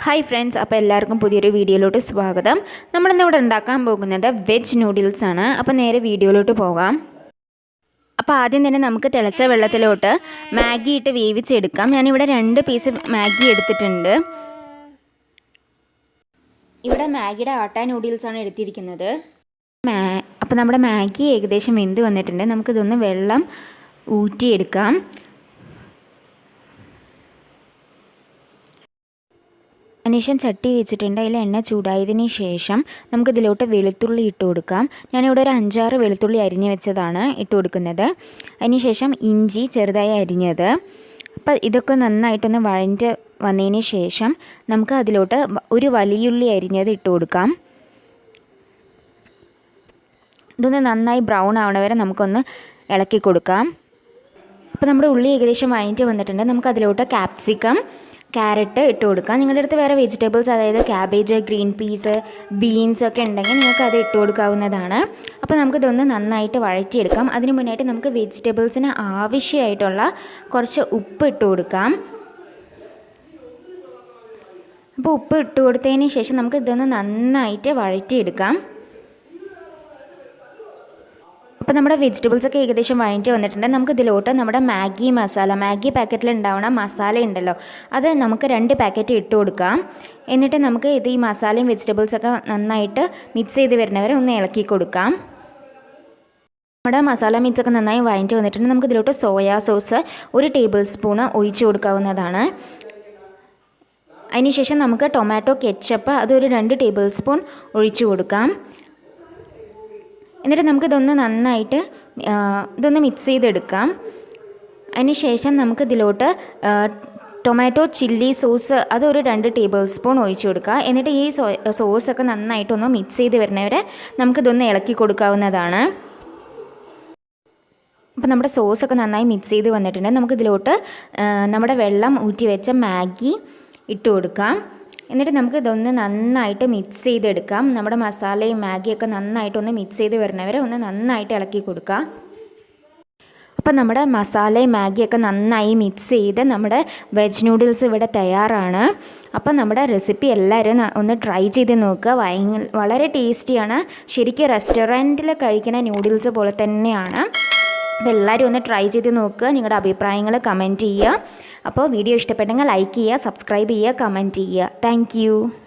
Hi friends, അപ്പോൾ എല്ലാവർക്കും പുതിയൊരു വീഡിയോയിലോട്ട് സ്വാഗതം. നമ്മളിന്നിവിടെ ഉണ്ടാക്കാൻ പോകുന്നത് വെജ് നൂഡിൽസ് ആണ്. അപ്പോൾ നേരെ വീഡിയോയിലോട്ട് പോകാം. അപ്പോൾ ആദ്യം തന്നെ നമുക്ക് തിളച്ച വെള്ളത്തിലോട്ട് മാഗി ഇട്ട് വേവിച്ചെടുക്കാം. ഞാനിവിടെ 2 പീസ് മാഗി എടുത്തിട്ടുണ്ട്. ഇവിടെ മാഗിയുടെ ആട്ട നൂഡിൽസാണ് എടുത്തിരിക്കുന്നത്. അപ്പോൾ നമ്മുടെ മാഗി ഏകദേശം വെന്ത് വന്നിട്ടുണ്ട്. നമുക്കിതൊന്ന് വെള്ളം ഊറ്റിയെടുക്കാം. അതിനുശേഷം ചട്ടി വെച്ചിട്ടുണ്ട്. അതിൽ എണ്ണ ചൂടായതിന് ശേഷം നമുക്കിതിലോട്ട് വെളുത്തുള്ളി ഇട്ട് കൊടുക്കാം. ഞാനിവിടെ ഒരു 5-6 വെളുത്തുള്ളി അരിഞ്ഞ് വെച്ചതാണ് ഇട്ട് കൊടുക്കുന്നത്. അതിനുശേഷം ഇഞ്ചി ചെറുതായി അരിഞ്ഞത്. അപ്പോൾ ഇതൊക്കെ നന്നായിട്ടൊന്ന് വഴഞ്ഞ് വന്നതിന് ശേഷം നമുക്ക് അതിലോട്ട് ഒരു വലിയുള്ളി അരിഞ്ഞത് ഇട്ട് കൊടുക്കാം. ഇതൊന്ന് നന്നായി ബ്രൗൺ ആവണ വരെ നമുക്കൊന്ന് ഇളക്കി കൊടുക്കാം. അപ്പോൾ നമ്മുടെ ഉള്ളി ഏകദേശം വഴഞ്ഞ് വന്നിട്ടുണ്ട്. നമുക്കതിലോട്ട് ക്യാപ്സിക്കം, ക്യാരറ്റ് ഇട്ട് കൊടുക്കാം. നിങ്ങളുടെ അടുത്ത് വേറെ വെജിറ്റബിൾസ്, അതായത് ക്യാബേജ്, ഗ്രീൻ പീസ്, ബീൻസ് ഒക്കെ ഉണ്ടെങ്കിൽ നിങ്ങൾക്ക് അത് ഇട്ട് കൊടുക്കാവുന്നതാണ്. അപ്പോൾ നമുക്കിതൊന്ന് നന്നായിട്ട് വഴറ്റിയെടുക്കാം. അതിന് മുന്നായിട്ട് നമുക്ക് വെജിറ്റബിൾസിന് ആവശ്യമായിട്ടുള്ള കുറച്ച് ഉപ്പ് ഇട്ട് കൊടുക്കാം. അപ്പോൾ ഉപ്പ് ഇട്ട് കൊടുത്തതിന് ശേഷം നമുക്ക് ഇതൊന്ന് നന്നായിട്ട് വഴറ്റിയെടുക്കാം. അപ്പോൾ നമ്മുടെ വെജിറ്റബിൾസൊക്കെ ഏകദേശം വഴറ്റി വന്നിട്ടുണ്ട്. നമുക്കിതിലോട്ട് നമ്മുടെ മാഗി മസാല, മാഗി പാക്കറ്റിൽ ഉണ്ടാവുന്ന മസാല ഉണ്ടല്ലോ, അത് നമുക്ക് 2 പാക്കറ്റ് ഇട്ട് കൊടുക്കാം. എന്നിട്ട് നമുക്ക് ഈ മസാലയും വെജിറ്റബിൾസൊക്കെ നന്നായിട്ട് മിക്സ് ചെയ്ത് വരുന്നവരെ ഒന്ന് ഇളക്കി കൊടുക്കാം. നമ്മുടെ മസാല മിക്സൊക്കെ നന്നായി വഴറ്റി വന്നിട്ടുണ്ട്. നമുക്കിതിലോട്ട് സോയാ സോസ് 1 ടേബിൾ സ്പൂണ് ഒഴിച്ച് കൊടുക്കാവുന്നതാണ്. അതിനുശേഷം നമുക്ക് ടൊമാറ്റോ കെച്ചപ്പ് അതൊരു 2 ടേബിൾ സ്പൂൺ ഒഴിച്ച് കൊടുക്കാം. എന്നിട്ട് നമുക്കിതൊന്ന് നന്നായിട്ട് ഇതൊന്ന് മിക്സ് ചെയ്തെടുക്കാം. അതിനുശേഷം നമുക്കിതിലോട്ട് ടൊമാറ്റോ ചില്ലി സോസ് അതൊരു 2 ടേബിൾ സ്പൂൺ ഒഴിച്ച് കൊടുക്കുക. എന്നിട്ട് ഈ സോസൊക്കെ നന്നായിട്ടൊന്ന് മിക്സ് ചെയ്ത് വരുന്നവരെ നമുക്കിതൊന്ന് ഇളക്കി കൊടുക്കാവുന്നതാണ്. അപ്പോൾ നമ്മുടെ സോസൊക്കെ നന്നായി മിക്സ് ചെയ്ത് വന്നിട്ടുണ്ട്. നമുക്കിതിലോട്ട് നമ്മുടെ വെള്ളം ഊറ്റി വെച്ച മാഗി ഇട്ട് കൊടുക്കാം. എന്നിട്ട് നമുക്ക് ഇതൊന്ന് നന്നായിട്ട് മിക്സ് ചെയ്തെടുക്കാം. നമ്മുടെ മസാലയും മാഗിയൊക്കെ നന്നായിട്ടൊന്ന് മിക്സ് ചെയ്ത് വരുന്നവരെ ഒന്ന് നന്നായിട്ട് ഇളക്കി കൊടുക്കുക. അപ്പോൾ നമ്മുടെ മസാലയും മാഗിയൊക്കെ നന്നായി മിക്സ് ചെയ്ത് നമ്മുടെ വെജ് നൂഡിൽസ് ഇവിടെ തയ്യാറാണ്. അപ്പോൾ നമ്മുടെ റെസിപ്പി എല്ലാവരും ഒന്ന് ട്രൈ ചെയ്ത് നോക്കുക. വളരെ ടേസ്റ്റിയാണ്. ശരിക്കും റെസ്റ്റോറൻറ്റിൽ കഴിക്കുന്ന നൂഡിൽസ് പോലെ തന്നെയാണ്. അപ്പോൾ എല്ലാവരും ഒന്ന് ട്രൈ ചെയ്ത് നോക്കുക. നിങ്ങളുടെ അഭിപ്രായങ്ങൾ കമൻറ്റ് ചെയ്യുക. അപ്പോൾ വീഡിയോ ഇഷ്ടപ്പെട്ടെങ്കിൽ ലൈക്ക് ചെയ്യുക, സബ്സ്ക്രൈബ് ചെയ്യുക, കമൻറ്റ് ചെയ്യുക. താങ്ക്